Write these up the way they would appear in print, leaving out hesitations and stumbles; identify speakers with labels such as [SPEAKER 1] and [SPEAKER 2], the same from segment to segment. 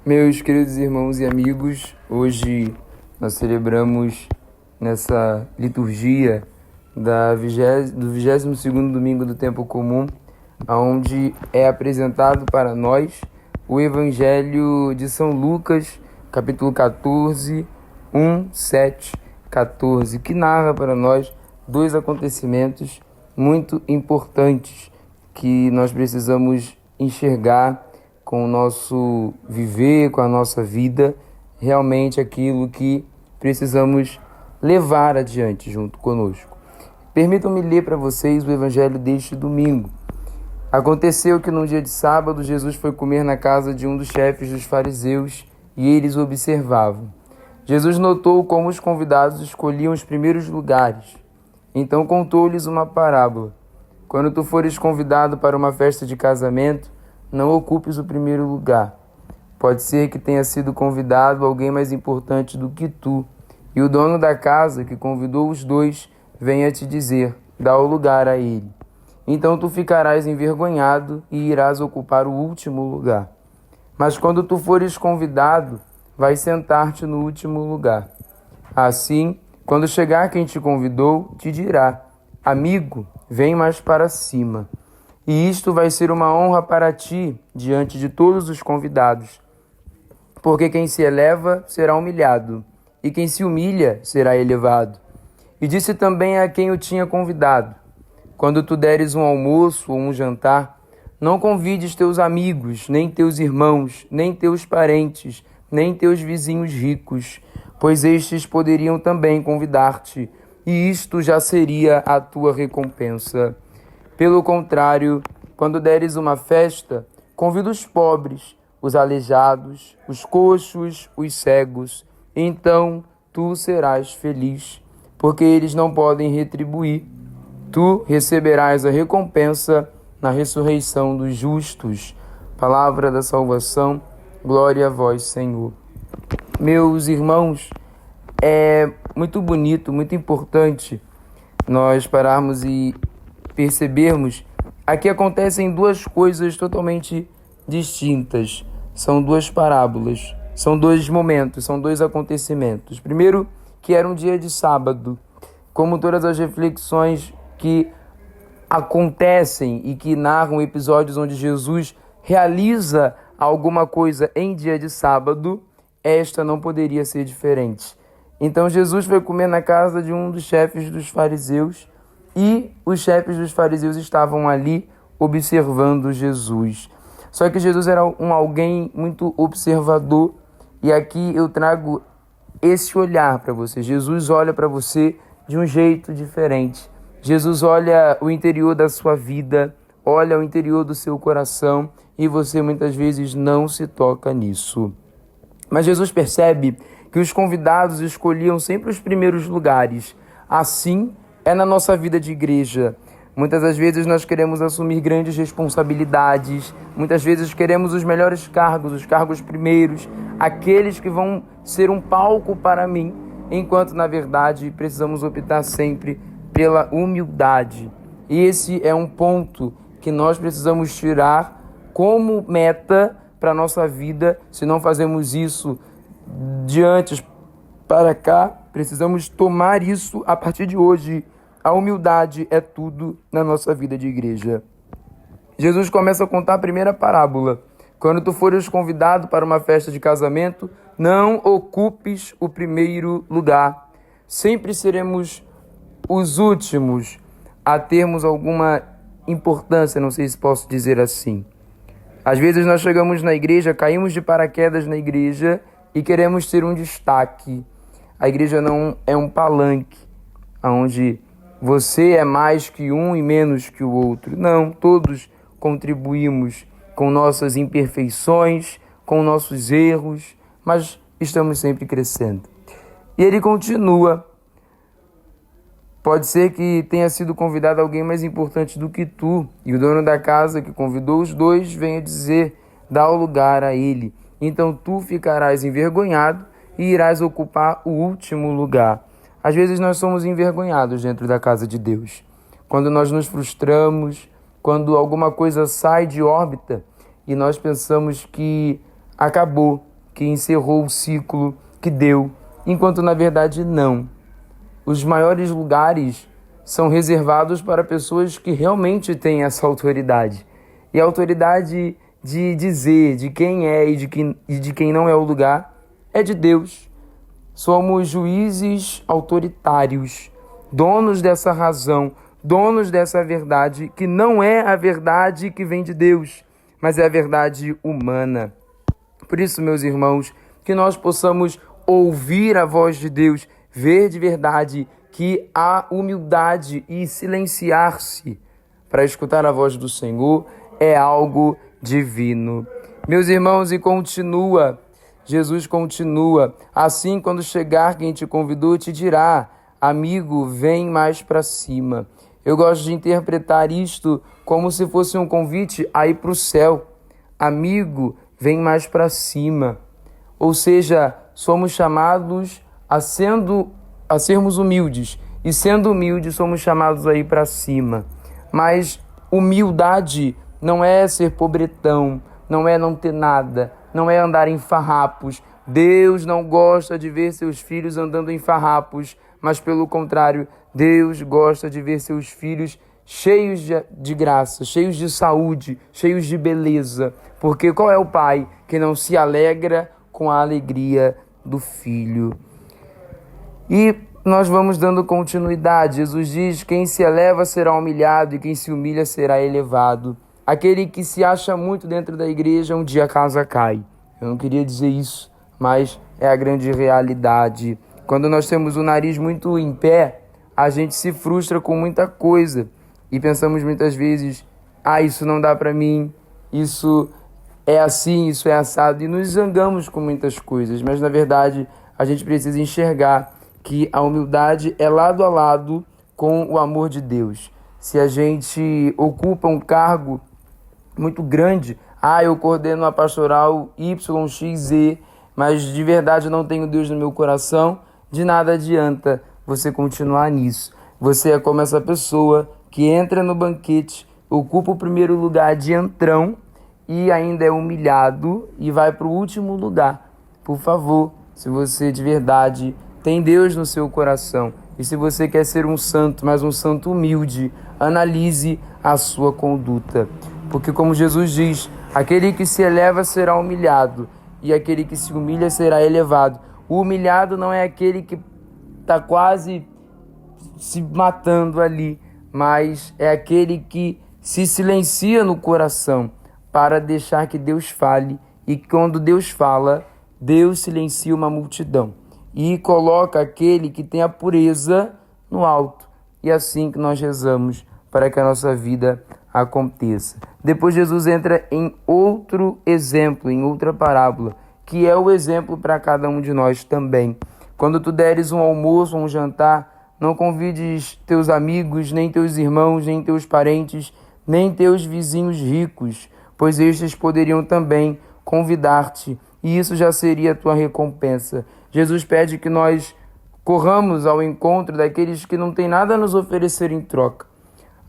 [SPEAKER 1] Meus queridos irmãos e amigos, hoje nós celebramos nessa liturgia do 22º domingo do tempo comum, onde é apresentado para nós o Evangelho de São Lucas, capítulo 14, 7, 14, que narra para nós dois acontecimentos muito importantes que nós precisamos enxergar com o nosso viver, com a nossa vida, realmente aquilo que precisamos levar adiante junto conosco. Permitam-me ler para vocês o Evangelho deste domingo. Aconteceu que num dia de sábado, Jesus foi comer na casa de um dos chefes dos fariseus e eles o observavam. Jesus notou como os convidados escolhiam os primeiros lugares. Então contou-lhes uma parábola. Quando tu fores convidado para uma festa de casamento, não ocupes o primeiro lugar. Pode ser que tenha sido convidado alguém mais importante do que tu, e o dono da casa, que convidou os dois, venha te dizer, dá o lugar a ele. Então tu ficarás envergonhado e irás ocupar o último lugar. Mas quando tu fores convidado, vai sentar-te no último lugar. Assim, quando chegar quem te convidou, te dirá, amigo, vem mais para cima. E isto vai ser uma honra para ti diante de todos os convidados. Porque quem se eleva será humilhado, e quem se humilha será elevado. E disse também a quem o tinha convidado, quando tu deres um almoço ou um jantar, não convides teus amigos, nem teus irmãos, nem teus parentes, nem teus vizinhos ricos, pois estes poderiam também convidar-te, e isto já seria a tua recompensa. Pelo contrário, quando deres uma festa, convida os pobres, os aleijados, os coxos, os cegos. Então tu serás feliz, porque eles não podem retribuir. Tu receberás a recompensa na ressurreição dos justos. Palavra da salvação, glória a vós, Senhor. Meus irmãos, é muito bonito, muito importante nós pararmos e percebermos, aqui acontecem duas coisas totalmente distintas. São duas parábolas, são dois momentos, são dois acontecimentos. Primeiro, que era um dia de sábado, como todas as reflexões que acontecem e que narram episódios onde Jesus realiza alguma coisa em dia de sábado, esta não poderia ser diferente. Então Jesus foi comer na casa de um dos chefes dos fariseus, e os chefes dos fariseus estavam ali observando Jesus. Só que Jesus era alguém muito observador, e aqui eu trago esse olhar para você. Jesus olha para você de um jeito diferente. Jesus olha o interior da sua vida, olha o interior do seu coração, e você muitas vezes não se toca nisso. Mas Jesus percebe que os convidados escolhiam sempre os primeiros lugares. Assim é na nossa vida de igreja. Muitas das vezes nós queremos assumir grandes responsabilidades, muitas vezes queremos os melhores cargos, os cargos primeiros, aqueles que vão ser um palco para mim, enquanto na verdade precisamos optar sempre pela humildade. E esse é um ponto que nós precisamos tirar como meta para a nossa vida. Se não fazemos isso de antes para cá, precisamos tomar isso a partir de hoje. A humildade é tudo na nossa vida de igreja. Jesus começa a contar a primeira parábola. Quando tu fores convidado para uma festa de casamento, não ocupes o primeiro lugar. Sempre seremos os últimos a termos alguma importância, não sei se posso dizer assim. Às vezes nós chegamos na igreja, caímos de paraquedas na igreja e queremos ter um destaque. A igreja não é um palanque, onde você é mais que um e menos que o outro. Não, todos contribuímos com nossas imperfeições, com nossos erros, mas estamos sempre crescendo. E ele continua. Pode ser que tenha sido convidado alguém mais importante do que tu, e o dono da casa que convidou os dois venha dizer, dá o lugar a ele. Então tu ficarás envergonhado e irás ocupar o último lugar. Às vezes nós somos envergonhados dentro da casa de Deus. Quando nós nos frustramos, quando alguma coisa sai de órbita e nós pensamos que acabou, que encerrou o ciclo, que deu, enquanto na verdade não. Os maiores lugares são reservados para pessoas que realmente têm essa autoridade. E a autoridade de dizer de quem é e de quem não é o lugar é de Deus. Somos juízes autoritários, donos dessa razão, donos dessa verdade, que não é a verdade que vem de Deus, mas é a verdade humana. Por isso, meus irmãos, que nós possamos ouvir a voz de Deus, ver de verdade que há humildade e silenciar-se para escutar a voz do Senhor é algo divino. Meus irmãos, e Jesus continua, assim quando chegar quem te convidou te dirá, amigo, vem mais para cima. Eu gosto de interpretar isto como se fosse um convite a ir para o céu. Amigo, vem mais para cima. Ou seja, somos chamados a sermos humildes. E sendo humildes, somos chamados a ir para cima. Mas humildade não é ser pobretão, não é não ter nada, não é andar em farrapos. Deus não gosta de ver seus filhos andando em farrapos, mas pelo contrário, Deus gosta de ver seus filhos cheios de graça, cheios de saúde, cheios de beleza. Porque qual é o pai que não se alegra com a alegria do filho? E nós vamos dando continuidade. Jesus diz, quem se eleva será humilhado e quem se humilha será elevado. Aquele que se acha muito dentro da igreja, um dia a casa cai. Eu não queria dizer isso, mas é a grande realidade. Quando nós temos o nariz muito em pé, a gente se frustra com muita coisa. E pensamos muitas vezes, isso não dá para mim, isso é assim, isso é assado. E nos zangamos com muitas coisas, mas na verdade a gente precisa enxergar que a humildade é lado a lado com o amor de Deus. Se a gente ocupa um cargo muito grande, eu coordeno a pastoral YXZ, mas de verdade eu não tenho Deus no meu coração, de nada adianta você continuar nisso. Você é como essa pessoa que entra no banquete, ocupa o primeiro lugar de entrão e ainda é humilhado e vai para o último lugar. Por favor, se você de verdade tem Deus no seu coração e se você quer ser um santo, mas um santo humilde, analise a sua conduta. Porque como Jesus diz, aquele que se eleva será humilhado e aquele que se humilha será elevado. O humilhado não é aquele que está quase se matando ali, mas é aquele que se silencia no coração para deixar que Deus fale. E quando Deus fala, Deus silencia uma multidão e coloca aquele que tem a pureza no alto. E é assim que nós rezamos para que a nossa vida aconteça. Depois Jesus entra em outro exemplo, em outra parábola, que é o exemplo para cada um de nós também. Quando tu deres um almoço ou um jantar, não convides teus amigos, nem teus irmãos, nem teus parentes, nem teus vizinhos ricos, pois estes poderiam também convidar-te, e isso já seria a tua recompensa. Jesus pede que nós corramos ao encontro daqueles que não têm nada a nos oferecer em troca.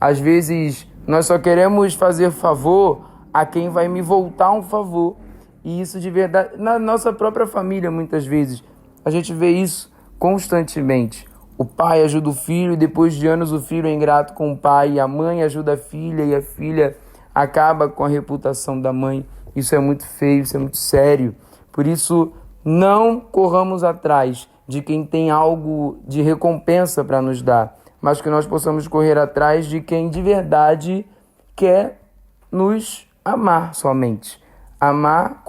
[SPEAKER 1] Às vezes, nós só queremos fazer favor a quem vai me voltar um favor. E isso de verdade, na nossa própria família, muitas vezes, a gente vê isso constantemente. O pai ajuda o filho e depois de anos o filho é ingrato com o pai. A mãe ajuda a filha e a filha acaba com a reputação da mãe. Isso é muito feio, isso é muito sério. Por isso, não corramos atrás de quem tem algo de recompensa para nos dar, mas que nós possamos correr atrás de quem de verdade quer nos amar somente. Amar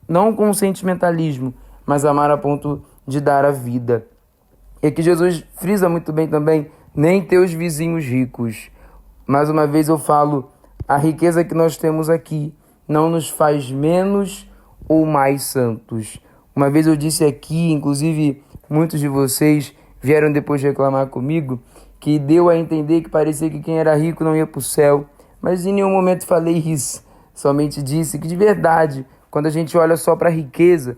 [SPEAKER 1] não com sentimentalismo, mas amar a ponto de dar a vida. E aqui Jesus frisa muito bem também, nem teus vizinhos ricos. Mais uma vez eu falo, a riqueza que nós temos aqui não nos faz menos ou mais santos. Uma vez eu disse aqui, inclusive muitos de vocês vieram depois reclamar comigo, que deu a entender que parecia que quem era rico não ia para o céu. Mas em nenhum momento falei isso. Somente disse que de verdade, quando a gente olha só para a riqueza,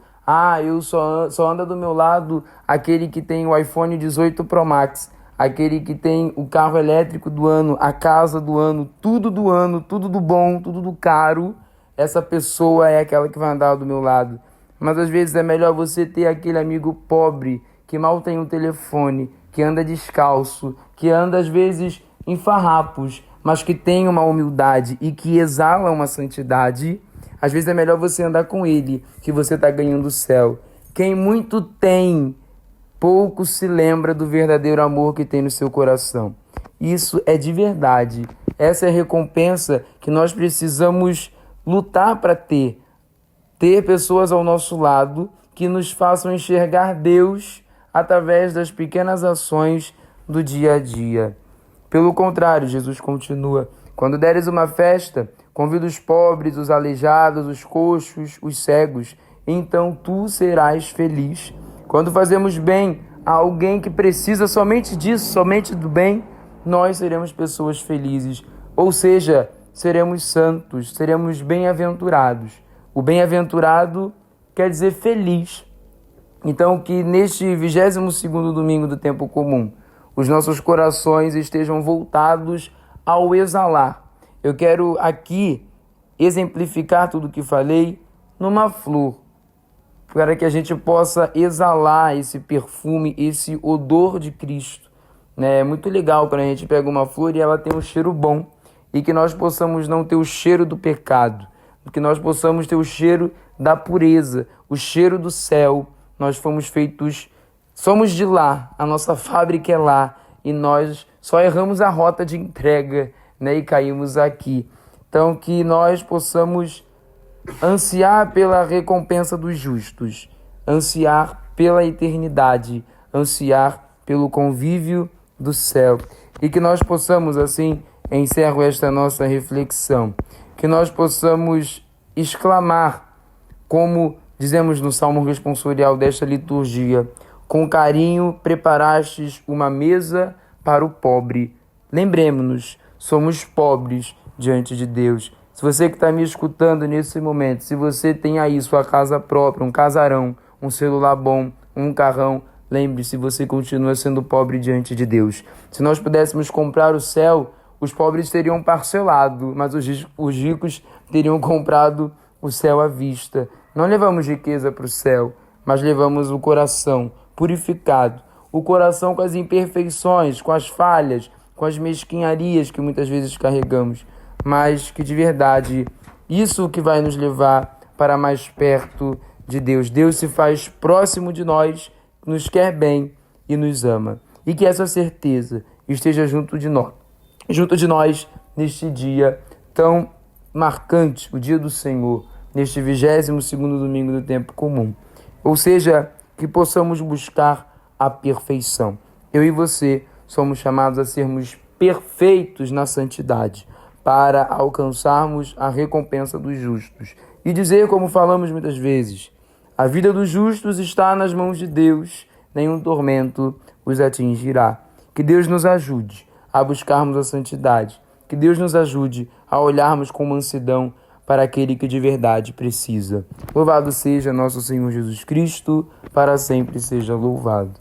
[SPEAKER 1] eu só anda do meu lado aquele que tem o iPhone 18 Pro Max, aquele que tem o carro elétrico do ano, a casa do ano, tudo do bom, tudo do caro. Essa pessoa é aquela que vai andar do meu lado. mas às vezes é melhor você ter aquele amigo pobre, que mal tem um telefone, que anda descalço, que anda às vezes em farrapos, mas que tem uma humildade e que exala uma santidade. Às vezes é melhor você andar com ele, que você está ganhando o céu. Quem muito tem, pouco se lembra do verdadeiro amor que tem no seu coração. Isso é de verdade. Essa é a recompensa que nós precisamos lutar para ter. Ter pessoas ao nosso lado que nos façam enxergar Deus através das pequenas ações do dia a dia. Pelo contrário, Jesus continua: quando deres uma festa, convida os pobres, os aleijados, os coxos, os cegos, então tu serás feliz. Quando fazemos bem a alguém que precisa somente disso, somente do bem, nós seremos pessoas felizes. Ou seja, seremos santos, seremos bem-aventurados. O bem-aventurado quer dizer feliz. Então, que neste 22º domingo do tempo comum, os nossos corações estejam voltados ao exalar. Eu quero aqui exemplificar tudo o que falei numa flor, para que a gente possa exalar esse perfume, esse odor de Cristo. É muito legal quando a gente pega uma flor e ela tem um cheiro bom, e que nós possamos não ter o cheiro do pecado, que nós possamos ter o cheiro da pureza, o cheiro do céu. Nós fomos feitos, somos de lá, a nossa fábrica é lá, e nós só erramos a rota de entrega, e caímos aqui. Então, que nós possamos ansiar pela recompensa dos justos, ansiar pela eternidade, ansiar pelo convívio do céu. E que nós possamos, assim, encerro esta nossa reflexão, que nós possamos exclamar, como dizemos no Salmo responsorial desta liturgia: com carinho preparastes uma mesa para o pobre. Lembremos-nos, somos pobres diante de Deus. Se você que está me escutando nesse momento, se você tem aí sua casa própria, um casarão, um celular bom, um carrão, lembre-se, você continua sendo pobre diante de Deus. Se nós pudéssemos comprar o céu, os pobres teriam parcelado, mas os ricos teriam comprado o céu à vista. Não levamos riqueza para o céu, mas levamos o coração purificado, o coração com as imperfeições, com as falhas, com as mesquinharias que muitas vezes carregamos, mas que de verdade isso que vai nos levar para mais perto de Deus. Deus se faz próximo de nós, nos quer bem e nos ama. E que essa certeza esteja junto de nós neste dia tão marcante, o dia do Senhor, neste 22º domingo do tempo comum. Ou seja, que possamos buscar a perfeição. Eu e você somos chamados a sermos perfeitos na santidade, para alcançarmos a recompensa dos justos. E dizer, como falamos muitas vezes: a vida dos justos está nas mãos de Deus, nenhum tormento os atingirá. Que Deus nos ajude a buscarmos a santidade, que Deus nos ajude a olharmos com mansidão para aquele que de verdade precisa. Louvado seja nosso Senhor Jesus Cristo, para sempre seja louvado.